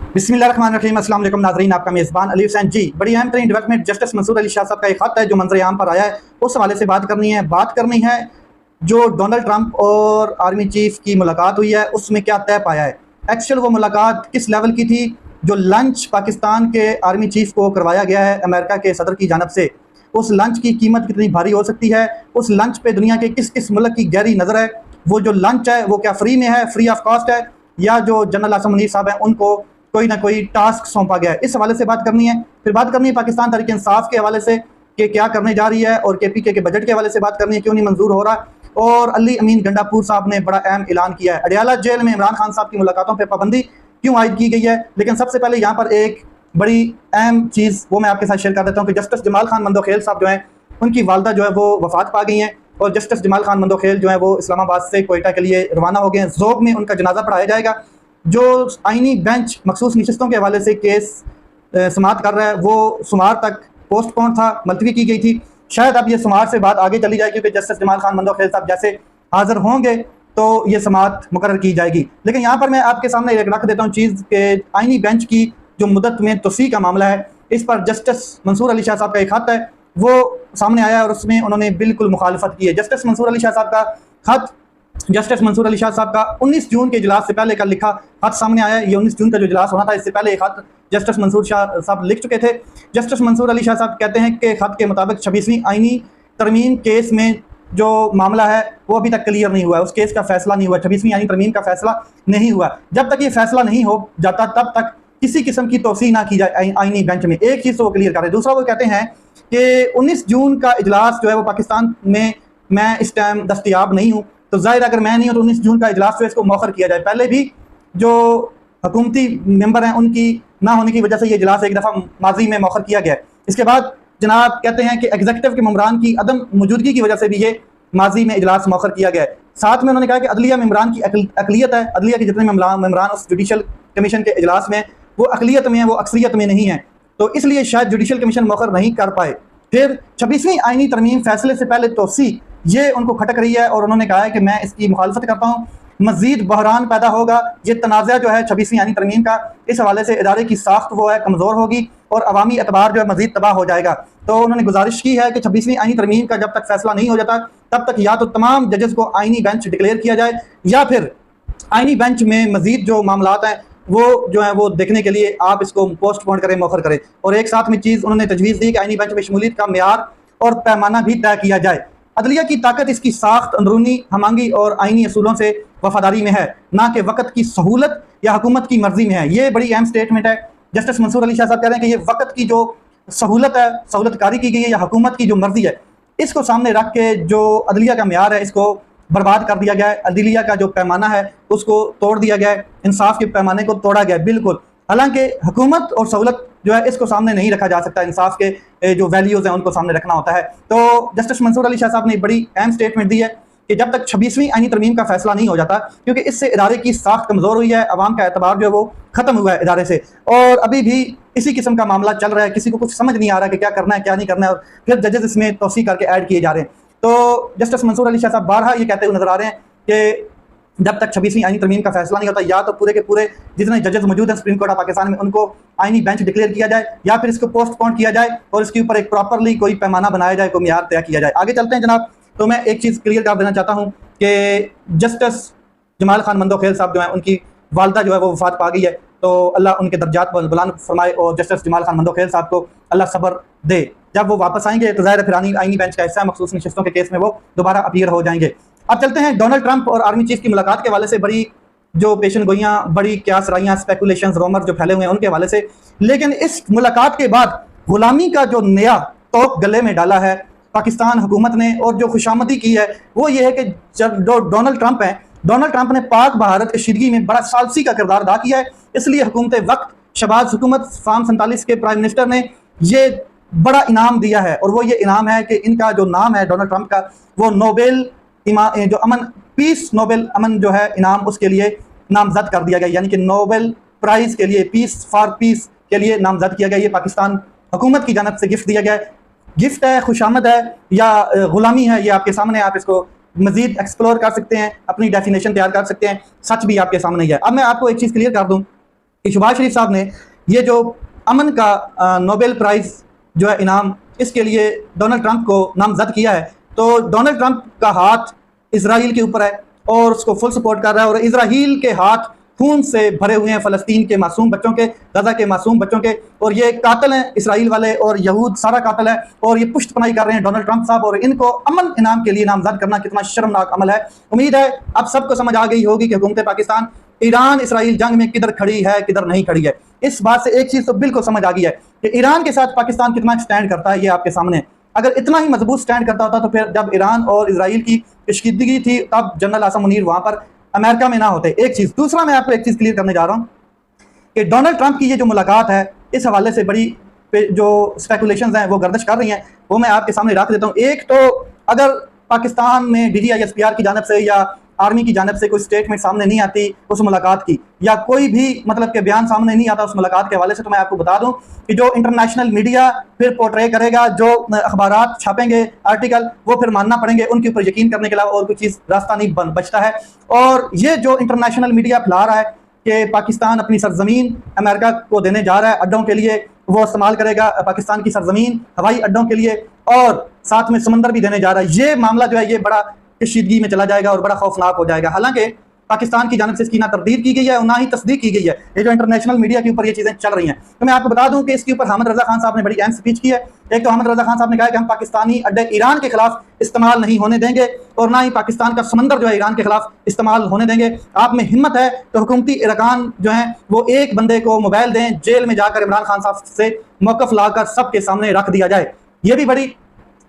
बिस्मिल्लाहिर्रहमानिर्रहीम। अस्सलाम वालेकुम नाज़रीन, आपका मेज़बान अली हुसैन जी। बड़ी अहम तरीन डेवलपमेंट जस्टिस मंसूर अली शाह साहब का एक ख़त है जो मंजर आम पर आया है, उस हवाले से बात करनी है जो डोनाल्ड ट्रंप और आर्मी चीफ की मुलाकात हुई है उसमें क्या तय पाया है। एक्चुअल वो मुलाकात किस लेवल की थी, जो लंच पाकिस्तान के आर्मी चीफ को करवाया गया है अमेरिका के सदर की जानब से, उस लंच की कीमत कितनी भारी हो सकती है, उस लंच पे दुनिया के किस किस मुल्क की गहरी नज़र है, वो जो लंच है वो क्या फ्री में है, फ्री ऑफ कॉस्ट है, या जो जनरल आसम मुनीर साहब हैं उनको कोई ना कोई टास्क सौंपा गया है। इस हवाले से बात करनी है। फिर बात करनी है पाकिस्तान तहरीक इंसाफ के हवाले से कि क्या करने जा रही है, और KPK के बजट के हवाले से बात करनी है, क्यों नहीं मंजूर हो रहा। और अली अमीन गंडापुर साहब ने बड़ा अहम ऐलान किया है। अडयाला जेल में इमरान खान साहब की मुलाकातों पर पाबंदी क्यों आयद की गई है। लेकिन सबसे पहले यहाँ पर एक बड़ी अहम चीज़ वो मैं आपके साथ शेयर कर देता हूँ कि जस्टिस जमाल खान मंदोखेल साहब जो हैं उनकी वालदा जो है वो वफात पा गई हैं, और जस्टिस जमाल खान मंदोखेल जो है वो इस्लामाबाद से कोयटा के लिए रवाना हो गए हैं। ज़ोक में उनका जनाजा पढ़ाया जाएगा। जो आइनी बेंच मखसूस नशिस्तों के हवाले से केस समाप्त कर रहा है वो सोमवार तक पोस्टपोन था, मुलतवी की गई थी। शायद अब ये सोमवार से बात आगे चली जाए, क्योंकि जस्टिस जमाल खान मंदोखेल साहब जैसे हाजिर होंगे तो ये समात मुकर्रर की जाएगी। लेकिन यहाँ पर मैं आपके सामने एक रख देता हूँ चीज़ के आइनी बेंच की जो मुद्दत में तोसी का मामला है, इस पर जस्टिस मंसूर अली शाह साहब का एक खत है वो सामने आया और उसमें उन्होंने बिल्कुल मुखालफत की है। जस्टिस मंसूर अली शाह साहब का खत जस्टिस मंसूर अली शाह साहब का 19 जून के इजलास से पहले का लिखा खत सामने आया है। ये 19 जून का जो इजलास होना था इससे पहले एक खत जस्टिस मंसूर शाह साहब लिख चुके थे। जस्टिस मंसूर अली शाह साहब कहते हैं कि खत के मुताबिक 26वीं आइनी तरमीम केस में जो मामला है वो अभी तक क्लियर नहीं हुआ है, उस केस का फैसला नहीं हुआ, 26वीं आइनी तरमीम का फैसला नहीं हुआ। जब तक ये फैसला नहीं हो जाता तब तक किसी किस्म की तोसी ना की जाए आइनी बेंच में। एक चीज़ तो वो क्लियर कर रहे। दूसरा वो कहते हैं कि 19 जून का इजलास जो है वो पाकिस्तान में मैं इस टाइम दस्तयाब नहीं हूँ, तो जाहिर अगर मैं नहीं हूँ तो 19 जून का इजलास जो है इसको मौखर किया जाए। पहले भी जो हुकूमती मेंबर हैं उनकी ना होने की वजह से ये इजलास एक दफ़ा माजी में मौखर किया गया है। इसके बाद जनाब कहते हैं कि एग्जीक्यूटिव के मम्बरान की अदम मौजूदगी की वजह से भी ये माजी में इजलास मौखर किया गया है। साथ में उन्होंने कहा कि अदलिया मेम्बरान की अकलियत है, अदलिया के जितने मेम्बरान उस जुडिशल कमीशन के इजलास में वो अकलियत में है, वो अक्सरियत में नहीं है, तो इसलिए शायद जुडिशल कमीशन मौखर नहीं कर पाए। फिर 26वीं आइनी तरमीम फैसले से पहले तोसी ये उनको खटक रही है, और उन्होंने कहा है कि मैं इसकी मुखालफत करता हूँ। मजीद बहरान पैदा होगा, ये तनाज़ा जो है 26वीं आइनी तरमीम का, इस हवाले से इदारे की साख्त वो है कमज़ोर होगी और अवामी एतबार जो है मजीद तबाह हो जाएगा। तो उन्होंने गुजारिश की है कि 26वीं आइनी तरमीम का जब तक फैसला नहीं हो जाता तब तक या तो तमाम जजेस को आइनी बेंच डिक्लेयर किया जाए, या फिर आइनी बेंच में मजीद जो मामलात हैं वो जो है वो देखने के लिए आप इसको पोस्टपोन करें, मौखर करें। और एक साथ में चीज़ उन्होंने तजवीज़ दी कि आइनी बेंच में शमूलियत का मेयार और पैमाना भी तय किया जाए। अदलिया की ताकत इसकी साख्त, अंदरूनी हमांगी और आइनी असूलों से वफादारी में है, ना कि वक़्त की सहूलत या हुकूमत की मर्जी में है। ये बड़ी अहम स्टेटमेंट है। जस्टिस मंसूर अली शाह साहब कह रहे हैं कि ये वक़्त की जो सहूलत है, सहूलतकारी की गई है, या हुकूमत की जो मर्जी है, इसको सामने रख के जो अदलिया का मेयार है इसको बर्बाद कर दिया गया है। अदलिया का जो पैमाना है उसको तोड़ दिया गया है, इंसाफ के पैमाने को तोड़ा गया है बिल्कुल। हालांकि हुकूमत और सहूलत जो है इसको सामने नहीं रखा जा सकता, इंसाफ के जो वैल्यूज़ हैं उनको सामने रखना होता है। तो जस्टिस मंसूर अली शाह साहब ने बड़ी अहम स्टेटमेंट दी है कि जब तक 26वीं आइनी तरमीम का फैसला नहीं हो जाता, क्योंकि इससे इदारे की साख्त कमज़ोर हुई है, अवाम का एतबार जो है वो ख़त्म हुआ है इदारे से, और अभी भी इसी किस्म का मामला चल रहा है। किसी को कुछ समझ नहीं आ रहा कि क्या करना है क्या नहीं करना है, और फिर जजेस इसमें तोसी करके ऐड किए जा रहे हैं। तो जस्टिस मंसूर अली शाह साहब बारहा ये कहते हुए नजर आ रहे हैं कि जब तक 26वीं आइनी तरमीम का फैसला नहीं होता, या तो पूरे के पूरे जितने जजेस मौजूद हैं सुप्रीम कोर्ट ऑफ पाकिस्तान में उनको आइनी बेंच डिक्लेयर किया जाए, या फिर इसको पोस्टपोन किया जाए और इसके ऊपर एक प्रॉपरली कोई पैमाना बनाया जाए, कोई मियार तय किया जाए। आगे चलते हैं जनाब। तो मैं एक चीज़ क्लियर कर देना चाहता हूँ कि जस्टिस जमाल खान मंदोखेल साहब जो है उनकी वालदा जो है वो वफात पा गई है, तो अल्लाह उनके दर्जात पर बुलंद फरमाए और जस्टिस जमाल खान मंदोखेल साहब को अल्लाह सब्र दे। जब वो वापस आएंगे तो ज़ाहिर फिर आइनी बेंच का हिस्सा मखसूस नशिस्तों के केस में वो दोबारा अपीयर हो जाएंगे। अब चलते हैं डोनाल्ड ट्रंप और आर्मी चीफ की मुलाकात के हवाले से बड़ी जो पेशन गोइयाँ, बड़ी क्या सराइयाँ, स्पेकुलेशंस, रोमर जो फैले हुए हैं उनके हवाले से। लेकिन इस मुलाकात के बाद गुलामी का जो नया तोप गले में डाला है पाकिस्तान हुकूमत ने, और जो खुशामदी की है वो ये है कि जब जो डोनाल्ड ट्रंप हैं, डोनाल्ड ट्रंप ने पाक भारत कशीदगी में बड़ा सालसी का किरदार अदा किया है। इसलिए हुकूमत वक्त शहबाज हुकूमत फार्म 47 के प्राइम मिनिस्टर ने ये बड़ा इनाम दिया है, और वो ये इनाम है कि इनका जो नाम है डोनाल्ड ट्रंप का, वो नोबेल जो अमन पीस नोबेल अमन जो है इनाम उसके लिए नामजद कर दिया गया, यानी कि नोबेल प्राइज़ के लिए, पीस फॉर पीस के लिए नामजद किया गया। ये पाकिस्तान हुकूमत की जानब से गिफ्ट दिया गया है। गिफ्ट है, खुशामद है, या गुलामी है, ये आपके सामने, आप इसको मजीद एक्सप्लोर कर सकते हैं, अपनी डेफिनेशन तैयार कर सकते हैं, सच भी आपके सामने ही है। अब मैं आपको एक चीज़ क्लियर कर दूँ कि शहबाज शरीफ साहब ने ये जो अमन का नोबेल प्राइज़ जो है इनाम, इसके लिए डोनाल्ड ट्रंप को नामजद किया है। तो डोनाल्ड ट्रंप का हाथ इजराइल के ऊपर है और उसको फुल सपोर्ट कर रहा है, और इजराइल के हाथ खून से भरे हुए हैं, फ़लस्तीन के मासूम बच्चों के, गजा के मासूम बच्चों के, और ये कातिल हैं इसराइल वाले, और यहूद सारा कातिल है, और ये पुष्टपनाही कर रहे हैं डोनाल्ड ट्रंप साहब, और इनको अमन इनाम के लिए नामजद करना कितना शर्मनाक अमल है। उम्मीद है अब सबको समझ आ गई होगी कि हुकूमत पाकिस्तान ईरान इसराइल जंग में किधर खड़ी है, किधर नहीं खड़ी है। इस बात से एक चीज़ तो बिल्कुल समझ आ गई है कि ईरान के साथ पाकिस्तान कितना स्टैंड करता है, ये आपके सामने है। अगर इतना ही मजबूत स्टैंड करता होता तो फिर जब ईरान और इसराइल की कशीदगी थी तब जनरल आसम मुनीर वहाँ पर अमेरिका में ना होते। एक चीज़। दूसरा, मैं आपको एक चीज़ क्लियर करने जा रहा हूँ कि डोनाल्ड ट्रंप की ये जो मुलाकात है, इस हवाले से बड़ी जो स्पेकुलेशंस हैं वो गर्दिश कर रही हैं, वो मैं आपके सामने रख देता हूँ। एक तो अगर पाकिस्तान में DGISPR की जानब से या आर्मी की जानब से कोई स्टेटमेंट सामने नहीं आती उस मुलाकात की, या कोई भी मतलब के बयान सामने नहीं आता उस मुलाकात के हवाले से, तो मैं आपको बता दूं कि जो इंटरनेशनल मीडिया फिर पोर्ट्रे करेगा, जो अखबारात छापेंगे आर्टिकल, वो फिर मानना पड़ेंगे, उनके ऊपर यकीन करने के अलावा और कोई चीज़ रास्ता नहीं बचता है। और ये जो इंटरनेशनल मीडिया फैला रहा है कि पाकिस्तान अपनी सरजमीन अमेरिका को देने जा रहा है अड्डों के लिए, वो इस्तेमाल करेगा पाकिस्तान की सरजमीन हवाई अड्डों के लिए, और साथ में समंदर भी देने जा रहा है, ये मामला जो है ये बड़ा कशीदगी में चला जाएगा और बड़ा खौफनाक हो जाएगा। हालांकि पाकिस्तान की जानब से इसकी ना तरदीद की गई है और ना ही तस्दीक की गई है, ये जो इंटरनेशनल मीडिया के ऊपर ये चीज़ें चल रही हैं। तो मैं आपको बता दूं कि इसके ऊपर हामिद रजा खान साहब ने बड़ी अहम स्पीच की है। एक तो हामिद रजा खान साहब ने कहा कि हम पाकिस्तानी अड्डे ईरान के खिलाफ इस्तेमाल नहीं होने देंगे, और ना ही पाकिस्तान का समंदर जो है ईरान के खिलाफ इस्तेमाल होने देंगे। आप में हिम्मत है तो हुकूमती अरकान जो हैं वो एक बंदे को मोबाइल दें, जेल में जाकर इमरान खान साहब से मौक़िफ़ लाकर सबके सामने रख दिया जाए। ये भी बड़ी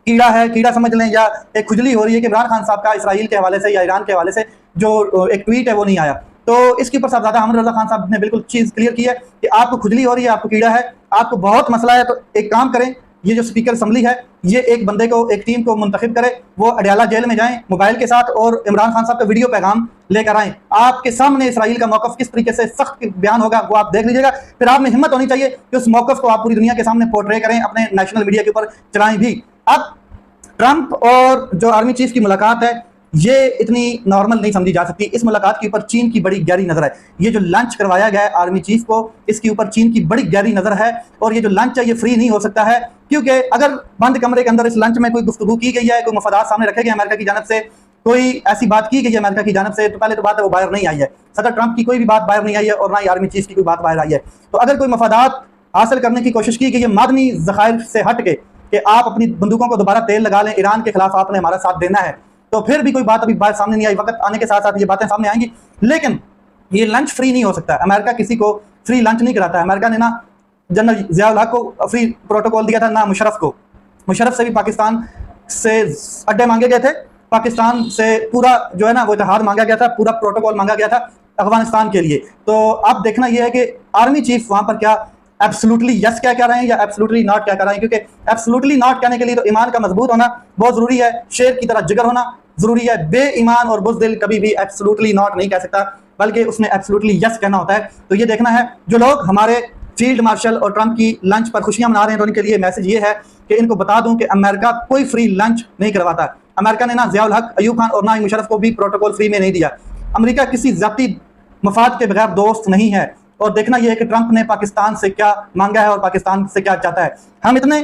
कीड़ा है, कीड़ा समझ लें, या एक खुजली हो रही है कि इमरान खान साहब का इसराइल के हवाले से या ईरान के हवाले से जो एक ट्वीट है वो नहीं आया। तो इसके ऊपर साहबजादा हामिद रजा खान साहब ने बिल्कुल चीज़ क्लियर की है कि आपको खुजली हो रही है, आपको कीड़ा है, आपको बहुत मसला है, तो एक काम करें, ये जो स्पीकर असम्बली है ये एक बंदे को, एक टीम को मुंतखब करे, वो अडयाला जेल में जाएं मोबाइल के साथ और इमरान खान साहब का वीडियो पैगाम लेकर आएँ। आपके सामने इसराइल का मौक़िफ़ किस तरीके से सख्त बयान होगा वो आप देख लीजिएगा। फिर आप में हिम्मत होनी चाहिए कि उस मौक़िफ़ को आप पूरी दुनिया के सामने पोर्ट्रे करें, अपने नेशनल मीडिया के ऊपर चलाएँ भी। अब ट्रंप और जो आर्मी चीफ की मुलाकात है ये इतनी नॉर्मल नहीं समझी जा सकती। इस मुलाकात के ऊपर चीन की बड़ी गहरी नज़र है। ये जो लंच करवाया गया है आर्मी चीफ को, इसके ऊपर चीन की बड़ी गहरी नज़र है, और ये जो लंच है ये फ्री नहीं हो सकता है, क्योंकि अगर बंद कमरे के अंदर इस लंच में कोई गुफ्तगू की गई है, कोई मफादात सामने रखे गए अमेरिका की जानब से, कोई ऐसी बात की गई है अमेरिका की जानब से, तो पहले तो बात है वो बाहर नहीं आई है। सदर ट्रंप की कोई भी बात बाहर नहीं आई है और ना ही आर्मी चीफ की कोई बात बाहर आई है। तो अगर कोई मफादात हासिल करने की कोशिश की गई है मादनी ज़खायर से हट के कि आप अपनी बंदूकों को दोबारा तेल लगा लें, ईरान के खिलाफ आपने हमारा साथ देना है, तो फिर भी कोई बात अभी बात सामने नहीं आई। वक्त आने के साथ साथ ये बातें सामने आएंगी, लेकिन ये लंच फ्री नहीं हो सकता। अमेरिका किसी को फ्री लंच नहीं कराता है। अमेरिका ने ना जनरल ज़िया उल हक को फ्री प्रोटोकॉल दिया था, ना मुशर्रफ को। मुशर्रफ से भी पाकिस्तान से अड्डे मांगे गए थे, पाकिस्तान से पूरा जो है ना वो इत्तेहाद मांगा गया था, पूरा प्रोटोकॉल मांगा गया था अफगानिस्तान के लिए। तो अब देखना यह है कि आर्मी चीफ वहाँ पर क्या एब्सोल्युटली यस क्या कह रहे हैं या एब्सोल्युटली नॉट क्या कह रहे हैं, क्योंकि एब्सोल्युटली नॉट कहने के लिए तो ईमान का मजबूत होना बहुत ज़रूरी है, शेर की तरह जिगर होना ज़रूरी है। बेईमान और बुज़दिल कभी भी एब्सोल्युटली नॉट नहीं कह सकता, बल्कि उसने एब्सोल्युटली यस कहना होता है। तो ये देखना है, जो लोग हमारे फील्ड मार्शल और ट्रंप की लंच पर खुशियां मना रहे हैं, तो उनके लिए मैसेज ये है कि इनको बता दूं कि अमेरिका कोई फ्री लंच नहीं करवाता। अमेरिका ने ना ज़िया उल हक, अयूब खान और ना ही मुशर्रफ को भी प्रोटोकॉल फ्री में नहीं दिया। अमेरिका किसी ज़ाती मफाद के बगैर दोस्त नहीं है। और देखना यह है कि ट्रंप ने पाकिस्तान से क्या मांगा है और पाकिस्तान से क्या चाहता है। हम इतने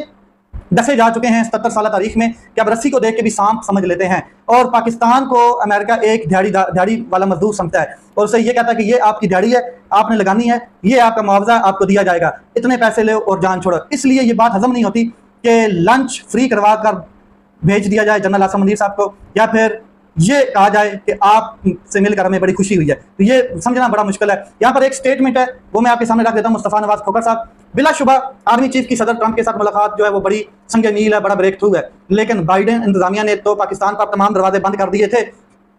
दफे जा चुके हैं 77 साल तारीख में कि अब रस्सी को देख के भी सांप समझ लेते हैं, और पाकिस्तान को अमेरिका एक दिहाड़ी वाला मजदूर समझता है और उससे ये कहता है कि ये आपकी दिहाड़ी है, आपने लगानी है, ये आपका मुआवजा आपको दिया जाएगा, इतने पैसे लो और जान छोड़ो। इसलिए ये बात हजम नहीं होती कि लंच फ्री करवा कर भेज दिया जाए जनरल आसम मुनीर साहब को, या फिर ये कहा जाए कि आप से मिलकर हमें बड़ी खुशी हुई है। तो ये समझना बड़ा मुश्किल है। यहाँ पर एक स्टेटमेंट है वो मैं आपके सामने रख देता हूँ। मुस्तफ़ा नवाज खोखर साहब, बिलाशुबा आर्मी चीफ की सदर ट्रंप के साथ मुलाकात जो है वो बड़ी संग मील है, बड़ा ब्रेक थ्रू है, लेकिन बाइडेन इंतजामिया ने तो पाकिस्तान पर तमाम दरवाजे बंद कर दिए थे।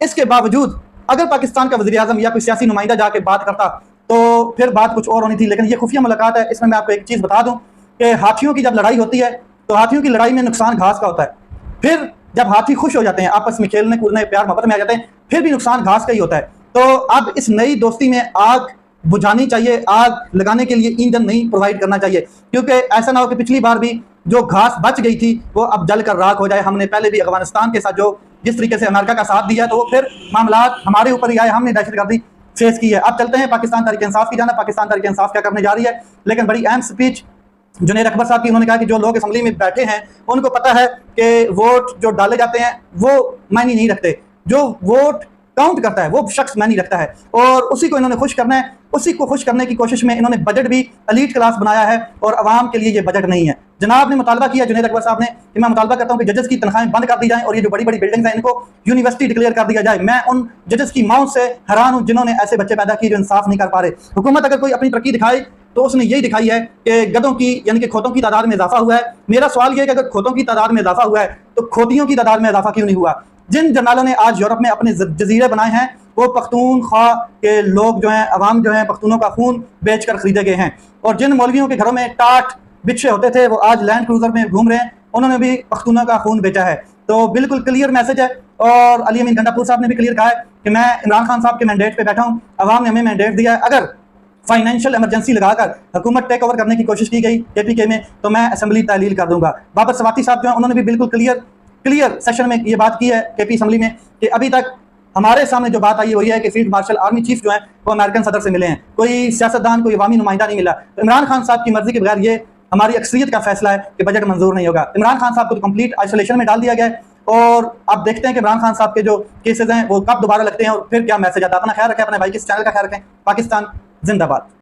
इसके बावजूद अगर पाकिस्तान का वज़ीर आज़म या कोई सियासी नुमाइंदा जाके बात करता तो फिर बात कुछ और होनी थी, लेकिन ये खुफिया मुलाकात है। इसमें मैं आपको एक चीज़ बता दूँ कि हाथियों की जब लड़ाई होती है तो हाथियों की लड़ाई में नुकसान घास का होता है, फिर जब हाथी खुश हो जाते हैं, आपस में खेलने कूदने प्यार मोहब्बत में आ जाते हैं, फिर भी नुकसान घास का ही होता है। तो अब इस नई दोस्ती में आग बुझानी चाहिए, आग लगाने के लिए ईंधन नहीं प्रोवाइड करना चाहिए, क्योंकि ऐसा ना हो कि पिछली बार भी जो घास बच गई थी वो अब जल कर राख हो जाए। हमने पहले भी अफगानिस्तान के साथ जो जिस तरीके से अमेरिका का साथ दिया तो वो फिर मामला हमारे ऊपर ही आए, हमने दहशतगर्दी फेस की है। अब चलते हैं पाकिस्तान तहरीक इंसाफ की जाना। पाकिस्तान तहरीक इंसाफ क्या करने जा रही है, लेकिन बड़ी अहम स्पीच जुनैर अकबर साहब की। उन्होंने कहा कि जो लोग असम्बली में बैठे हैं उनको पता है कि वोट जो डाले जाते हैं वो मायने नहीं रखते, जो वोट काउंट करता है वो शख्स मायने रखता है, और उसी को इन्होंने खुश करना है। उसी को खुश करने की कोशिश में इन्होंने बजट भी एलीट क्लास बनाया है और आवाम के लिए ये बजट नहीं है। जनाब ने मुतालबा किया, जुनैर अकबर साहब ने, कि मैं मुतालबा करता हूँ कि जजेस की तनख्वाहें बंद कर दी जाएं और ये जो बड़ी बड़ी बिल्डिंग्स हैं इनको यूनिवर्सिटी डिक्लेयर कर दिया जाए। मैं उन जजेस की माउथ से हैरान हूँ जिन्होंने ऐसे बच्चे पैदा किए जो इंसाफ नहीं कर पा रहे। हुकूमत अगर कोई अपनी तरक्की दिखाए तो उसने यही दिखाई है कि गधों की यानी कि खोतों की तादाद में इजाफा हुआ है। मेरा सवाल यह है कि अगर खोतों की तादाद में इजाफा हुआ है तो खोतियों की तादाद में इजाफा क्यों नहीं हुआ? जिन जनरलों ने आज यूरोप में अपने जजीरे बनाए हैं वो पख्तूनख्वा के लोग जो हैं, अवाम जो हैं, पख्तूनों का खून बेचकर खरीदे गए हैं। और जिन मौलवियों के घरों में टाट बिछे होते थे वो आज लैंड क्रूजर में घूम रहे हैं, उन्होंने भी पख्तूनों का खून बेचा है। तो बिल्कुल क्लियर मैसेज है। और अली अमीन गंडापुर साहब ने भी क्लियर कहा है कि मैं इमरान खान साहब के मैंडेट पे बैठा हूँ, अवाम ने हमें मैंडेट दिया है। अगर फाइनेंशियल इमरजेंसी लगाकर हुकूमत टेक ओवर करने की कोशिश की गई केपीके में तो मैं असेंबली तहलील कर दूंगा। बाबर सवाती साहब जो हैं उन्होंने भी बिल्कुल क्लियर सेशन में ये बात की है केपी असेंबली में कि अभी तक हमारे सामने जो बात आई हुई है कि फील्ड मार्शल आर्मी चीफ जो है वो अमेरिकन सदर से मिले हैं, कोई सियासतदान, कोई अवामी नुमाइंदा नहीं मिला। तो इमरान खान साहब की मर्जी के बगैर ये हमारी अक्सरियत का फैसला है कि बजट मंजूर नहीं होगा। इमरान खान साहब को तो कंप्लीट आइसोलेशन में डाल दिया गया है और आप देखते हैं कि इमरान खान साहब के जो केसेस हैं वो कब दोबारा लगते हैं और फिर क्या मैसेज आता है। अपना ख्याल रखें, अपने भाई के इस चैनल का ख्याल रखें। पाकिस्तान जिंदाबाद।